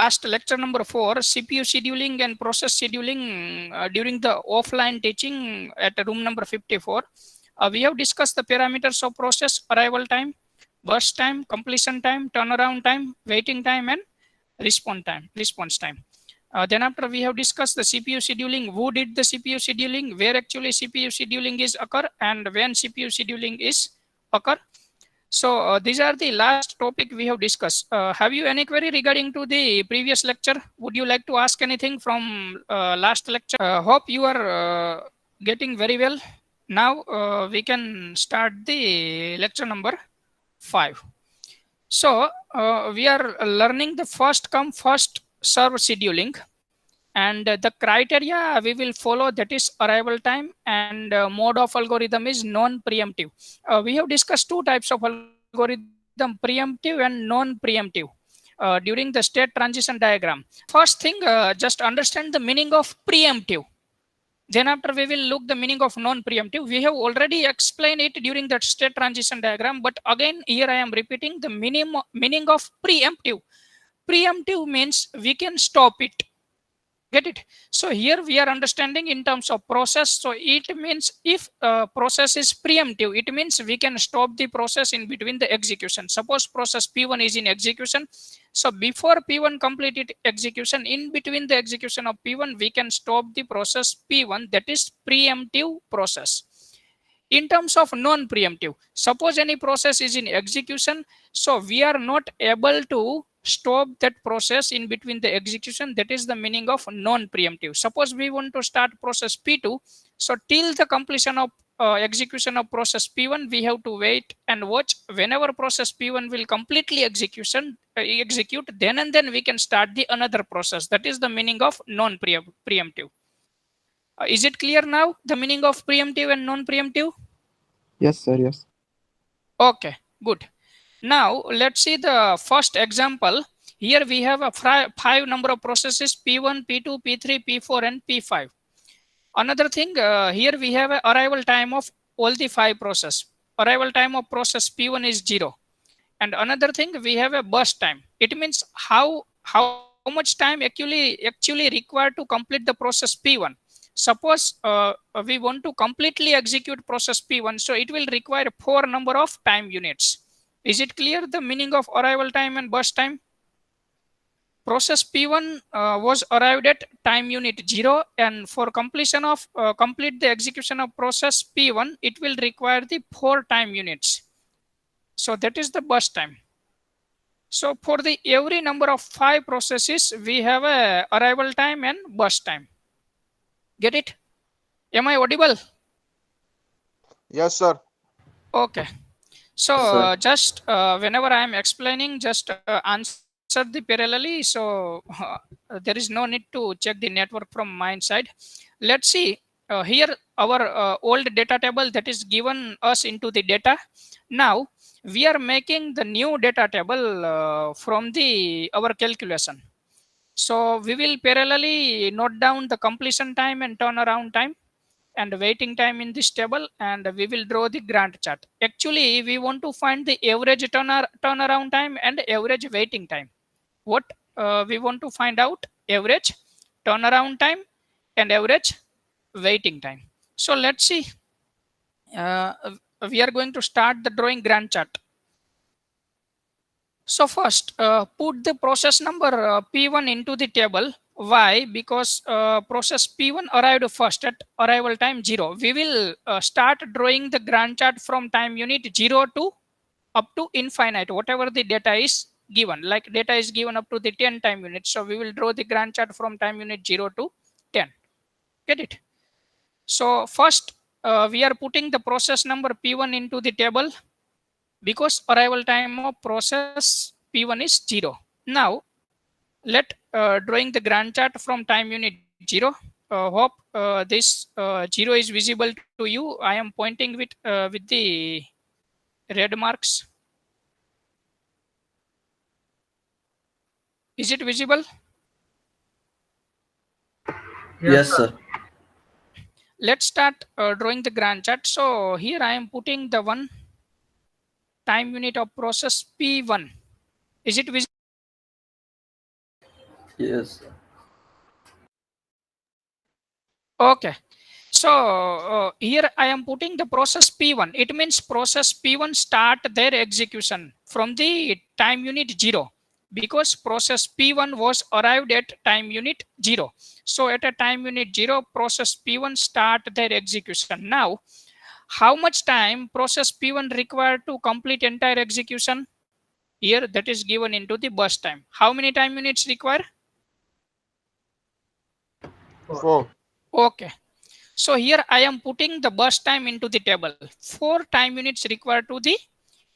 last lecture number 4, CPU scheduling and process scheduling during the offline teaching at room number 54. We have discussed the parameters of process: arrival time, burst time, completion time, turnaround time, waiting time, and response time. Then after we have discussed the CPU scheduling, who did the CPU scheduling, where actually CPU scheduling is occur, and when CPU scheduling is occur. So these are the last topic we have discussed. Have you any query regarding to the previous lecture? Would you like to ask anything from last lecture? Hope you are getting very well. Now we can start the lecture number 5. So we are learning the first come first serve scheduling, and the criteria we will follow, that is arrival time, and mode of algorithm is non-preemptive. We have discussed two types of algorithm, preemptive and non-preemptive, during the state transition diagram. First thing, just understand the meaning of preemptive. Then after we will look the meaning of non-preemptive. We have already explained it during that state transition diagram, but again here I am repeating the meaning of preemptive. Preemptive means we can stop it. Get it? So here we are understanding in terms of process. So it means if process is preemptive, it means we can stop the process in between the execution. Suppose process P1 is in execution. So before P1 completed execution, in between the execution of P1, we can stop the process P1. That is preemptive process. In terms of non-preemptive, suppose any process is in execution, so we are not able to stop that process in between the execution. That is the meaning of non-preemptive. Suppose we want to start process P2, so till the completion of execution of process P1, we have to wait and watch. Whenever process P1 will completely execute, then and then we can start the another process. That is the meaning of non-preemptive. Is it clear now, the meaning of preemptive and non-preemptive? Yes, sir. Yes. Okay, good. Now let's see the first example. Here we have a 5 number of processes: P1, P2, P3, P4, and P5. Another thing, here we have an arrival time of all the 5 processes. Arrival time of process P1 is 0. And another thing, we have a burst time. It means how much time actually required to complete the process P1. Suppose we want to completely execute process P1, so it will require 4 number of time units. Is it clear, the meaning of arrival time and burst time? Process P1 was arrived at time unit 0, and for completion of complete the execution of process P1, it will require the 4 time units. So that is the burst time. So for the every number of 5 processes, we have a arrival time and burst time. Get it? Am I audible? Yes, sir. Okay. So Sir. just whenever I am explaining, just answer the parallelly. So there is no need to check the network from my side. Let's see here our old data table that is given us into the data. Now we are making the new data table from the our calculation. So we will parallelly note down the completion time and turnaround time and waiting time in this table, and we will draw the Gantt chart. Actually, we want to find the average turnaround time and average waiting time. What we want to find out? Average turnaround time and average waiting time. So let's see. We are going to start the drawing Gantt chart. So first, put the process number P1 into the table. Why? Because process P1 arrived first at arrival time 0. We will start drawing the Gantt chart from time unit 0 to up to infinite, whatever the data is given. Like data is given up to the 10 time units. So we will draw the Gantt chart from time unit 0 to 10. Get it? So first, we are putting the process number P1 into the table, because arrival time of process P1 is 0. Now let drawing the Gantt chart from time unit 0. Hope this 0 is visible to you. I am pointing with the red marks. Is it visible? Yes, sir. Let's start drawing the Gantt chart. So here I am putting the one time unit of process P1. Is it visible? Yes, sir. Okay. So here I am putting the process P1. It means process P1 start their execution from the time unit 0, because process P1 was arrived at time unit 0. So at a time unit 0, process P1 start their execution. Now, how much time process P1 required to complete entire execution? Here that is given into the burst time. How many time units require? 4. Okay. So here I am putting the burst time into the table. 4 time units required to the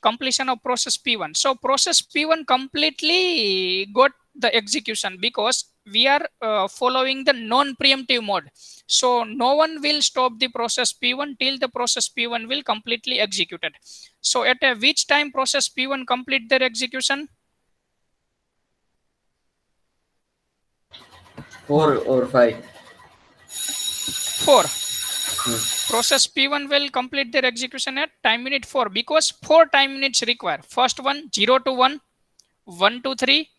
completion of process P1. So process P1 completely got the execution, because we are following the non-preemptive mode. So no one will stop the process P1 till the process P1 will completely executed. So at which time process P1 complete their execution? 4 or 5. 4. Process P1 will complete their execution at time unit 4, because 4 time units require. First one 0 to 1, 1 to 3,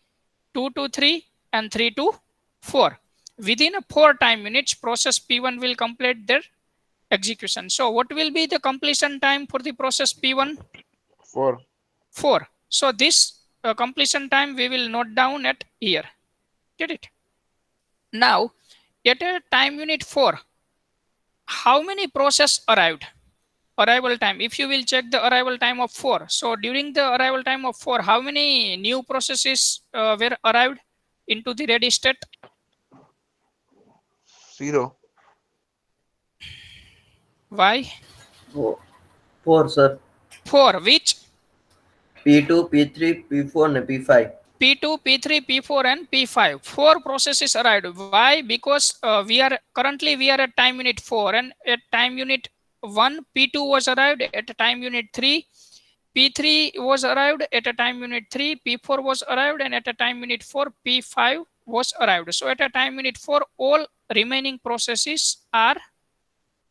2 to 3, and 3 to 4. Within 4 time units, process P1 will complete their execution. So what will be the completion time for the process P1? 4. 4. So this completion time we will note down at here. Get it? Now, at a time unit 4, how many process arrived? Arrival time. If you will check the arrival time of 4. So during the arrival time of 4, how many new processes were arrived into the ready state? 0. Why? 4, sir. 4. Which? P2, P3, P4 and P5. P2, P3, P4 and P5. 4 processes arrived. Why? Because we are at time unit 4, and at time unit 1, P2 was arrived. At time unit 3, P3 was arrived. At a time unit 3, P4 was arrived, and at a time unit 4, P5 was arrived. So at a time unit 4, all remaining processes are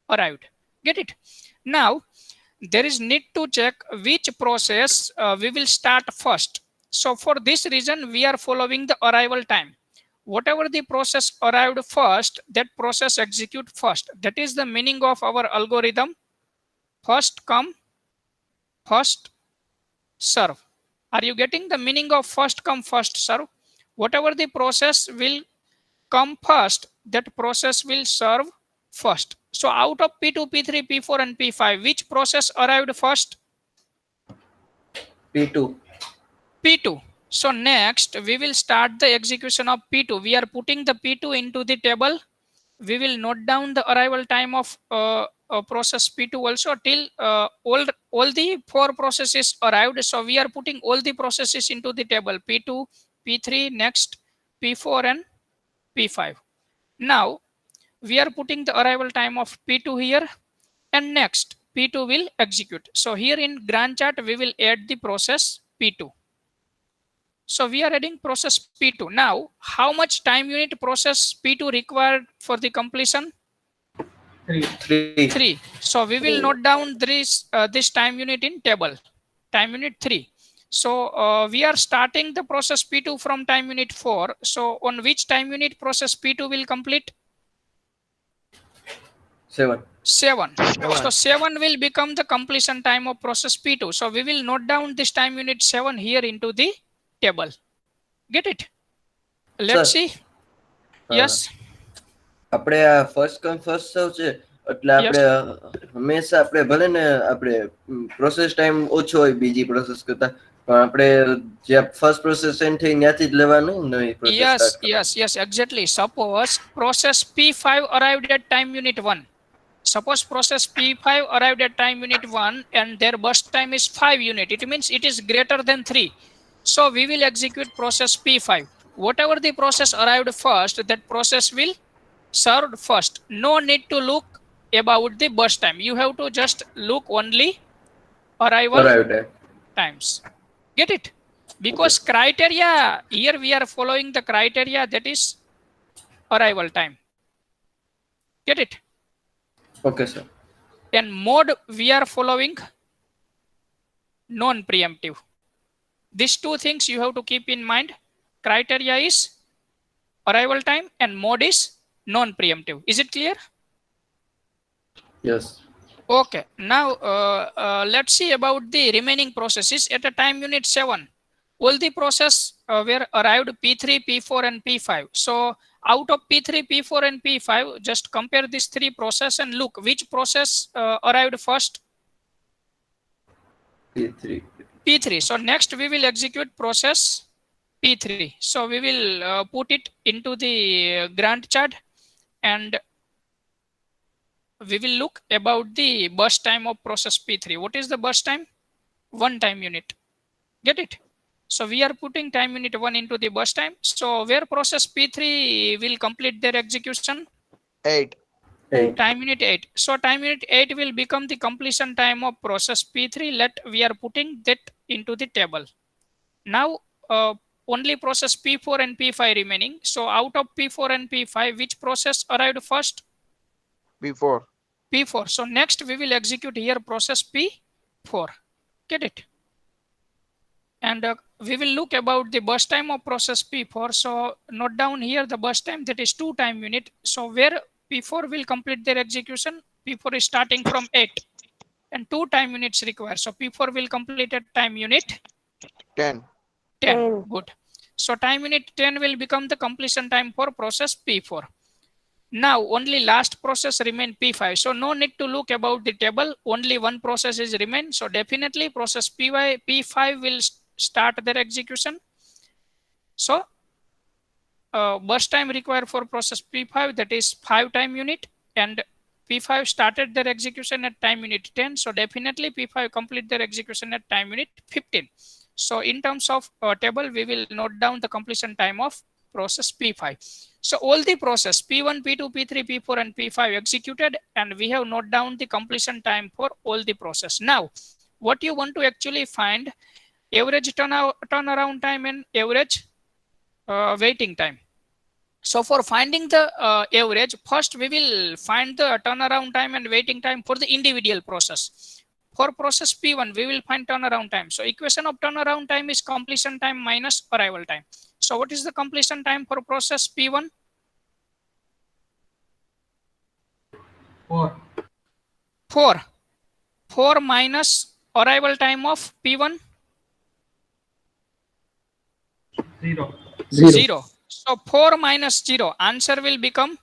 arrived. Get it? Now, there is need to check which process we will start first. So for this reason, we are following the arrival time. Whatever the process arrived first, that process execute first. That is the meaning of our algorithm. First come, first serve. Are you getting the meaning of first come, first serve? Whatever the process will come first, that process will serve first. So out of P2, P3, P4 and P5, which process arrived first? P2. P2. So next we will start the execution of P2. We are putting the P2 into the table. We will note down the arrival time of process P2 also till all the 4 processes arrived. So we are putting all the processes into the table: P2, P3, next P4 and P5. Now we are putting the arrival time of P2 here, and next P2 will execute. So here in Gantt chart we will add the process P2. So we are adding process P2. Now, how much time unit process P2 required for the completion? 3. 3. So we will note down this time unit in table. Time unit 3. So we are starting the process P2 from time unit 4. So on which time unit process P2 will complete? 7. 7. So 7 will become the completion time of process P2. So we will note down this time unit 7 here into the table. Get it? Let's Sir. see. Yes. આપણે આ first કમ first સર્વ છે, એટલે આપણે હંમેશા આપણે ભલે ને આપણે પ્રોસેસ ટાઈમ ઓછો હોય બીજી પ્રોસેસ કરતા, પણ આપણે જે ફર્સ્ટ પ્રોસેસ એન્ડ થઈ ત્યાંથી જ લેવાનું ને process yes, exactly. Suppose process P5 arrived at time unit 1. Suppose process P5 arrived at time unit 1 and their burst time is 5 unit. It means it is greater than 3. So we will execute process P5. Whatever the process arrived first, that process will serve first. No need to look about the burst time. You have to just look only arrival times. Get it? Because criteria, here we are following the criteria, that is arrival time. Get it? Okay, sir. And mode we are following non-preemptive. These two things you have to keep in mind. Criteria is arrival time, and mode is non-preemptive. Is it clear? Yes. Okay. Now let's see about the remaining processes at a time unit 7. All the process were arrived P3, P4 and P5. So out of P3, P4 and P5, just compare these three process and look which process arrived first. P3. P3. So next we will execute process P3. So we will put it into the Gantt chart and we will look about the burst time of process P3. What is the burst time? 1 time unit. Get it? So we are putting time unit 1 into the burst time. So where process P3 will complete their execution? 8. 8. Time unit 8. So time unit 8 will become the completion time of process P3. We are putting that into the table. Now only process P4 and P5 remaining. So out of P4 and P5, which process arrived first? P4. P4. So next we will execute here process P4. Get it? And we will look about the burst time of process P4. So note down here the burst time, that is 2 time unit. So where P4 will complete their execution, P4 is starting from 8 and 2 time units required. So P4 will complete at time unit 10. 10. Good. So time unit 10 will become the completion time for process P4. Now only last process remain P5. So no need to look about the table. Only one process is remain. So definitely process P5 will start their execution. So burst time required for process P5, that is 5 time unit, and P5 started their execution at time unit 10. So definitely P5 complete their execution at time unit 15. So in terms of table, we will note down the completion time of process P5. So all the process P1, P2, P3, P4 and P5 executed, and we have note down the completion time for all the process. Now what you want to actually find, average turnaround time and average waiting time. So for finding the average, first we will find the turnaround time and waiting time for the individual process. For process P1, we will find turnaround time. So equation of turnaround time is completion time minus arrival time. So what is the completion time for process P1? 4. 4 minus arrival time of P1? 0. 0. So 4 minus 0, answer will become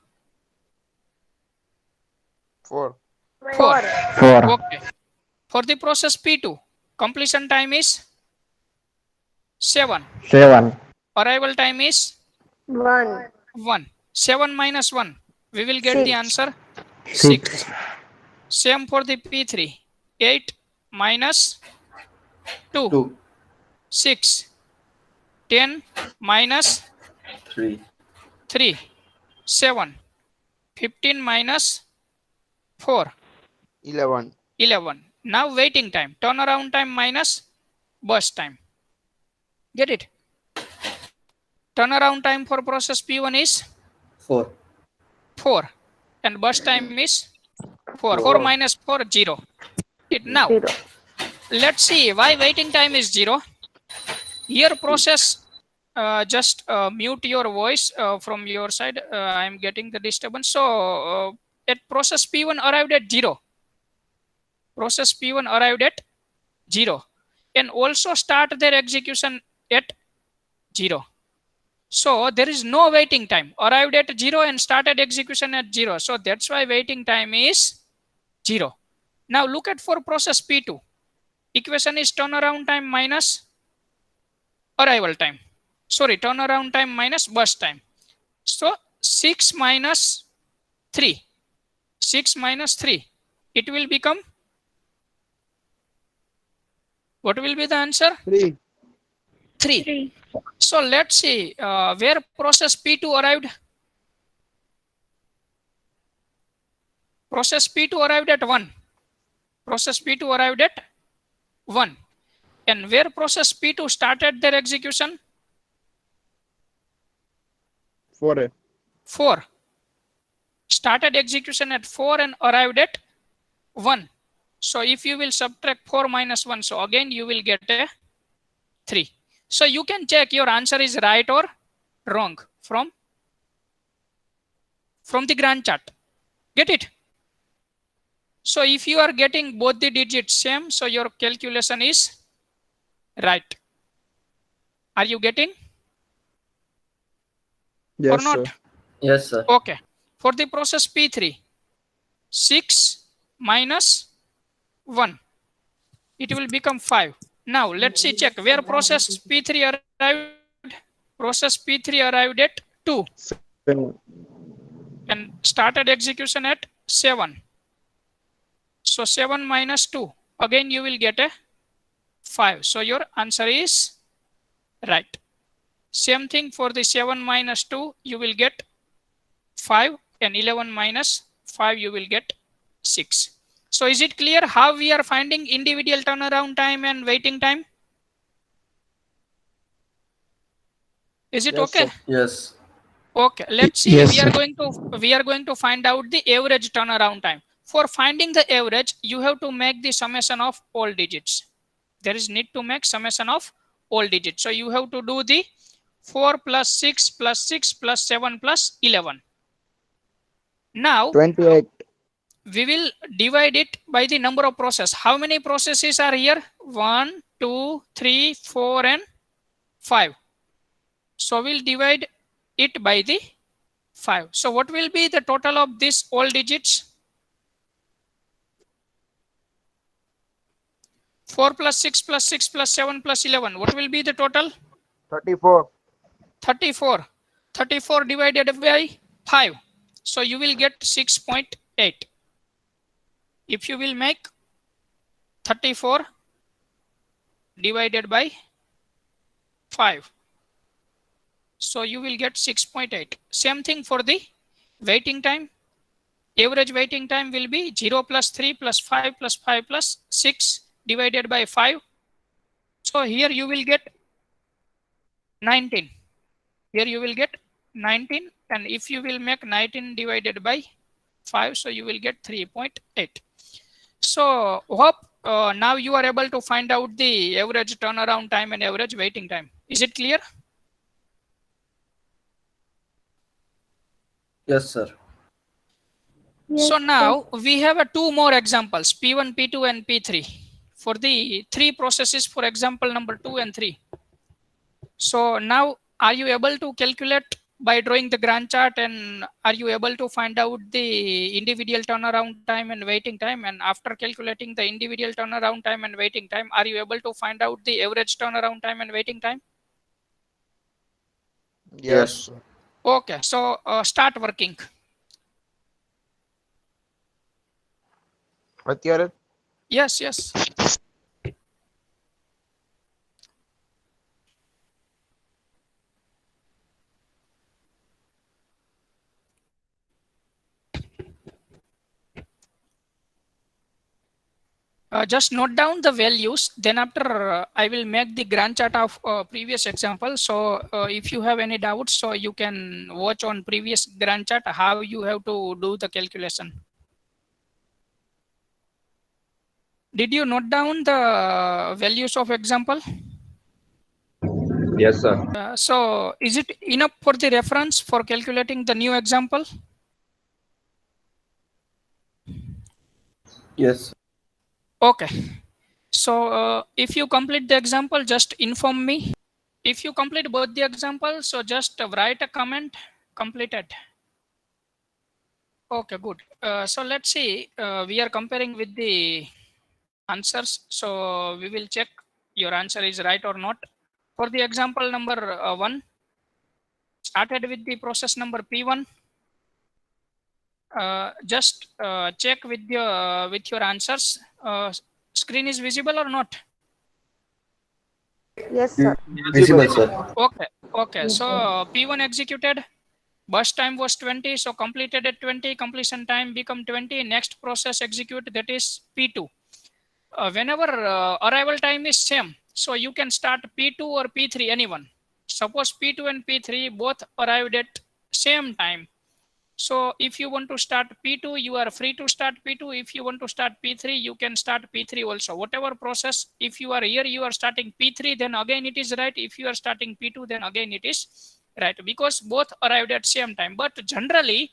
4. 4. 4. Okay. For the process P2, completion time is 7. 7. Arrival time is 1. 1. 7 minus 1, we will get the 6. answer 6. 6. Same for the P3, 8 minus 2, 2. 6. 10 minus 3. 3, 7. 15 minus 4, 11. 11. Now waiting time, turnaround time minus burst time. Get it? Turnaround time for process P1 is 4. 4 and burst time is 4. 4 minus 4, 0. Now 0. let's see why waiting time is 0. Here process, just mute your voice from your side. I am getting the disturbance. So at process P1 arrived at 0. Process P1 arrived at 0 and also start their execution at 0. So there is no waiting time. Arrived at 0 and started execution at 0. So that's why waiting time is 0. Now look at for process P2. Equation is turnaround time minus arrival time. Sorry, turnaround time minus burst time. So 6 minus 3. 6 minus 3. It will become, what will be the answer? 3. 3. 3. So let's see where process P2 arrived. Process P2 arrived at 1. Process P2 arrived at 1. And where process P2 started their execution? 4. 4. Started execution at 4 and arrived at 1. So if you will subtract 4 minus 1, so again you will get a 3. So you can check your answer is right or wrong from from the Gantt chart. Get it? So if you are getting both the digits same, so your calculation is right. Are you getting Yes, or not? sir. Yes, sir. Okay. For the process P3, 6 minus 1, it will become 5. Now let's see, check where process P3 arrived. Process P3 arrived at 2 and started execution at 7. So 7 minus 2, again you will get a 5. So your answer is right. Same thing for the 7 minus 2, you will get 5, and 11 minus 5, you will get 6. So is it clear how we are finding individual turnaround time and waiting time? Is it Yes, okay? sir. Yes. Okay, let's see. Yes, we are sir. going to find out the average turnaround time. For finding the average, you have to make the summation of all digits. There is need to make summation of all digits. So you have to do the 4 plus 6 plus 6 plus 7 plus 11. Now 28. we will divide it by the number of processes. How many processes are here? 1, 2, 3, 4, and 5. So we'll divide it by the 5. So what will be the total of these all digits? 4 plus 6 plus 6 plus 7 plus 11. What will be the total? 34. 34. 34 divided by 5. So you will get 6.8. If you will make 34 divided by 5. So you will get 6.8. Same thing for the waiting time. Average waiting time will be 0 plus 3 plus 5 plus 5 plus 6 divided by 5. So here you will get 19. Here you will get 19. And if you will make 19 divided by 5, so you will get 3.8. So hope now you are able to find out the average turnaround time and average waiting time. Is it clear? Yes, sir. So now we have two more examples, P1, P2, and P3 for the three processes for example number 2 and 3. So now are you able to calculate by drawing the Gantt chart, and are you able to find out the individual turnaround time and waiting time? And after calculating the individual turnaround time and waiting time, are you able to find out the average turnaround time and waiting time? Yes, sir. Okay, so start working. અત્યારે Yes, yes. Just note down the values. Then after I will make the Gantt chart of previous example. So if you have any doubts, so you can watch on previous Gantt chart how you have to do the calculation. Did you note down the values of example? Yes, sir. So is it enough for the reference for calculating the new example? Yes. Okay. So if you complete the example, just inform me. If you complete both the examples, so just write a comment, completed. Okay, good. So let's see, we are comparing with the answers. So we will check your answer is right or not. For the example number 1, started with the process number P1. Just check with your answers. Screen is visible or not? Yes, sir. Visible, sir. Okay. So P1 executed. Burst time was 20. So completed at 20. Completion time become 20. Next process execute, that is P2. Whenever arrival time is same, so you can start P2 or P3, anyone. Suppose P2 and P3 both arrived at same time. So if you want to start P2, you are free to start P2. If you want to start P3, you can start P3 also. Whatever process, if you are here, you are starting P3, then again it is right. If you are starting P2, then again it is right, because both arrived at same time. But generally,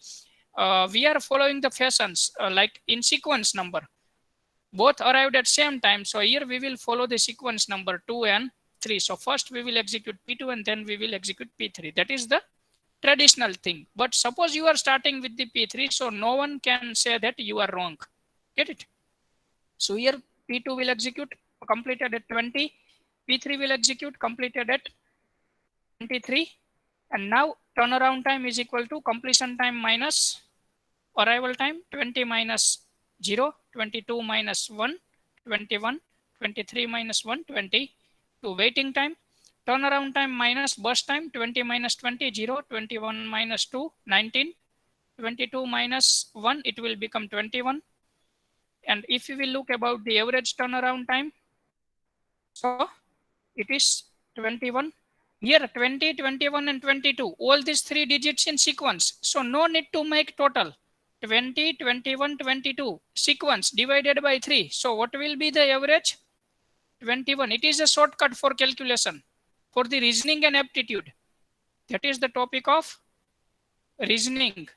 we are following the fashions like in sequence number. Both arrived at same time. So here we will follow the sequence number 2 and 3. So first we will execute P2 and then we will execute P3. That is the traditional thing. But suppose you are starting with the P3, so no one can say that you are wrong. Get it? So here P2 will execute completed at 20. P3 will execute completed at 23. And now turnaround time is equal to completion time minus arrival time. 20 minus 0, 22 minus 1, 21, 23 minus 1, 20. To waiting time, turnaround time minus burst time, 20 minus 20, 0, 21 minus 2, 19, 22 minus 1, it will become 21. And if you will look about the average turnaround time, so it is 21. Here 20, 21 and 22, all these 3 digits in sequence. So no need to make total. 20, 21, 22, sequence divided by 3. So what will be the average? 21. It is a shortcut for calculation for the reasoning and aptitude. That is the topic of reasoning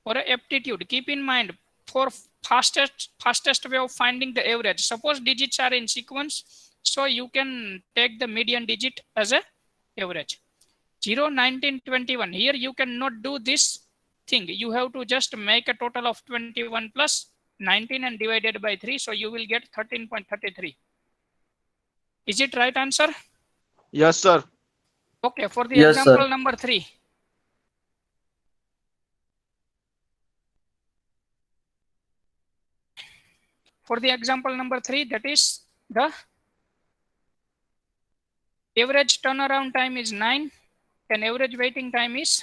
or aptitude. Keep in mind, for fastest way of finding the average. Suppose digits are in sequence, so you can take the median digit as a average. 0, 19, 21. Here you cannot do this thing. You have to just make a total of 21 plus 19 and divided by 3. So you will get 13.33. Is it right answer? Yes, sir. Okay, for the Yes, example sir. number 3. For the example number 3, that is the average turnaround time is 9 and average waiting time is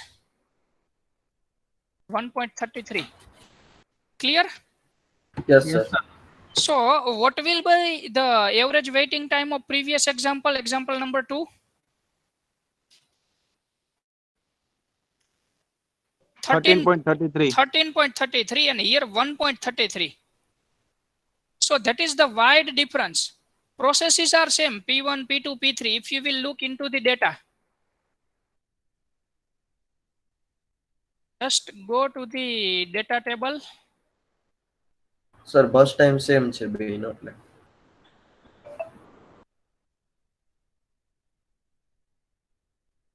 1.33. Clear? Yes, sir. So what will be the average waiting time of previous example, example number 2? 13.33. 13.33 and here 1.33. So that is the wide difference. Processes are same, P1, P2, P3. If you will look into the data, just go to the data table. Sir, bus time same છે બેયનો એટલે.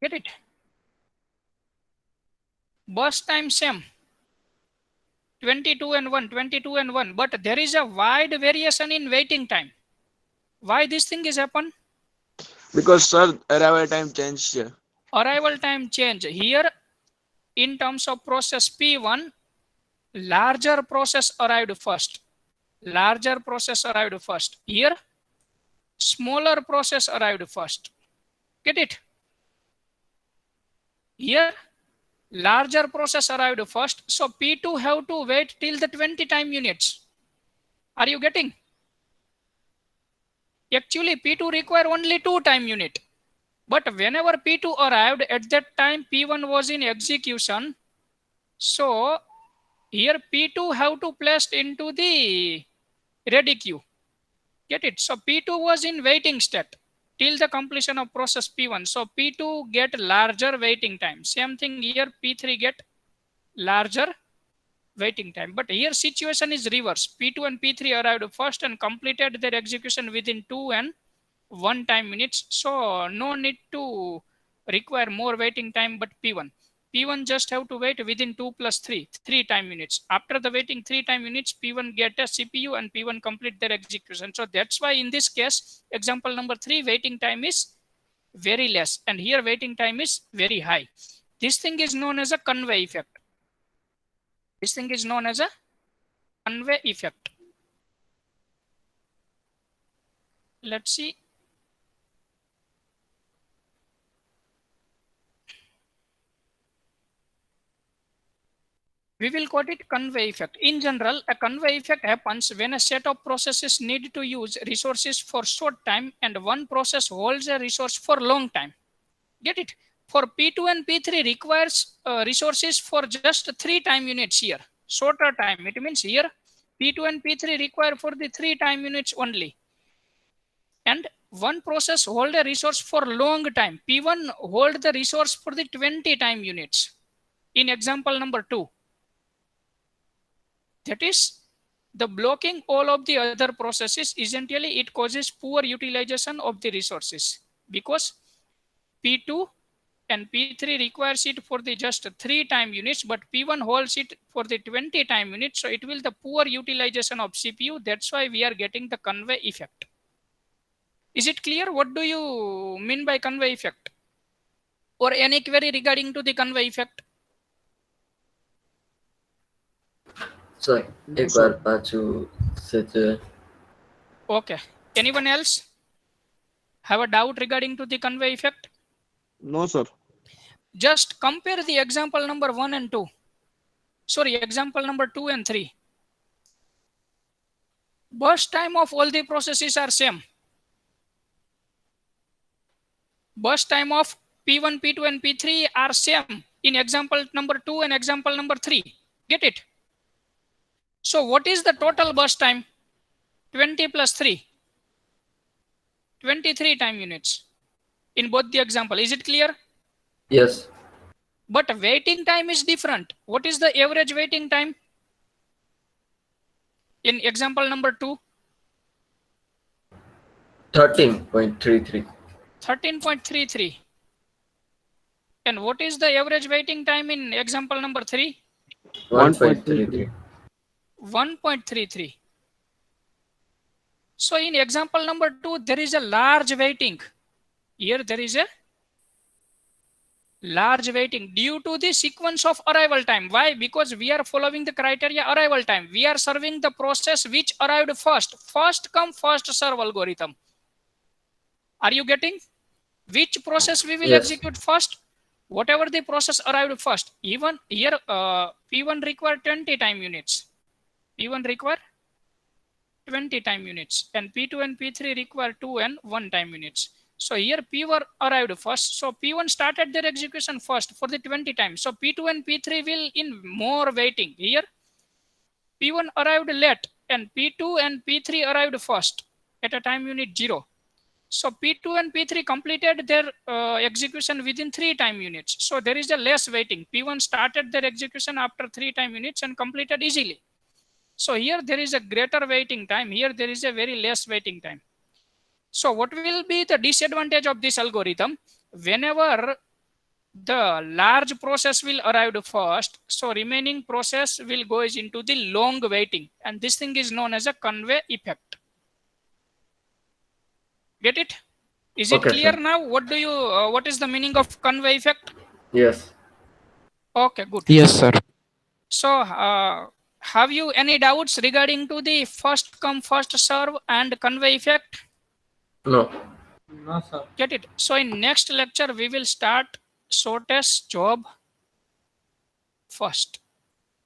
Get it? Bus time same. 22 and 1, 22 and 1. But there is a wide variation in waiting time. Why this thing is happen? Because sir, arrival time changed. Arrival time change. Here, in terms of process P1, larger process arrived first. Larger process arrived first. Here, smaller process arrived first. Get it? Here, larger process arrived first. So P2 have to wait till the 20 time units. Are you getting? Actually, P2 require only 2 time unit. But whenever P2 arrived, at that time P1 was in execution. So here P2 have to placed into the ready queue. Get it? So P2 was in waiting state till the completion of process P1. So P2 get larger waiting time. Same thing here, P3 get larger waiting time. But here situation is reverse. P2 and P3 arrived first and completed their execution within 2 and 1 time minutes. So no need to require more waiting time but P1. P1 just have to wait within 2 plus 3 time minutes. After the waiting 3 time minutes, P1 get a CPU and P1 complete their execution. So that's why in this case, example number 3, waiting time is very less. And here waiting time is very high. This thing is known as a convey effect. This thing is known as a convey effect. Let's see. We will call it convey effect. In general, a convey effect happens when a set of processes need to use resources for short time and one process holds a resource for long time. Get it? For P2 and P3 requires resources for just 3 time units here. Shorter time. It means here P2 and P3 require for the 3 time units only. And one process hold a resource for long time. P1 hold the resource for the 20 time units. in example number 2. That is, the blocking all of the other processes, essentially it causes poor utilization of the resources, because P2 and P3 requires it for the just 3 time units, but P1 holds it for the 20 time units. So it will the poor utilization of CPU. That's why we are getting the convey effect. Is it clear? What do you mean by convey effect? Or any query regarding to the convey effect? Sorry, No, એક sir. વાર પાછું સચ Okay. Anyone else have a doubt regarding to the convey effect? No, sir. Just compare the example number 1 and 2. Sorry, example number 2 and 3. Burst time of all the processes are same. Burst time of P1, P2 and P3 are same in example number 2 and example number 3. Get it? So what is the total burst time? 20 plus 3. 23 time units in both the example. Is it clear? Yes But waiting time is different. What is the average waiting time in example number 2? 13.33 13.33. And what is the average waiting time in example number 3? 1.33 1.33. So in example number 2, there is a large waiting. Here there is a large waiting due to the sequence of arrival time. Why? Because we are following the criteria arrival time. We are serving the process which arrived first. First come, first serve algorithm. Are you getting? Which process we will Yes. execute first? Whatever the process arrived first. Even here P1 require 20 time units. P1 require 20 time units, and P2 and P3 require 2 and 1 time units. So here P1 arrived first. So P1 started their execution first for the 20 times. So P2 and P3 will in more waiting. Here P1 arrived late and P2 and P3 arrived first at a time unit 0. So P2 and P3 completed their execution within 3 time units. So there is a less waiting. P1 started their execution after 3 time units and completed easily. So here there is a greater waiting time. Here there is a very less waiting time. So what will be the disadvantage of this algorithm? Whenever the large process will arrive first, so remaining process will go into the long waiting. And this thing is known as a convey effect. Get it? Is it Okay, clear sir. now? What is the meaning of convey effect? Yes Okay, good. Yes, sir. So have you any doubts regarding to the first come first serve and convey effect? No No, sir. Get it? So in next lecture we will start shortest job first.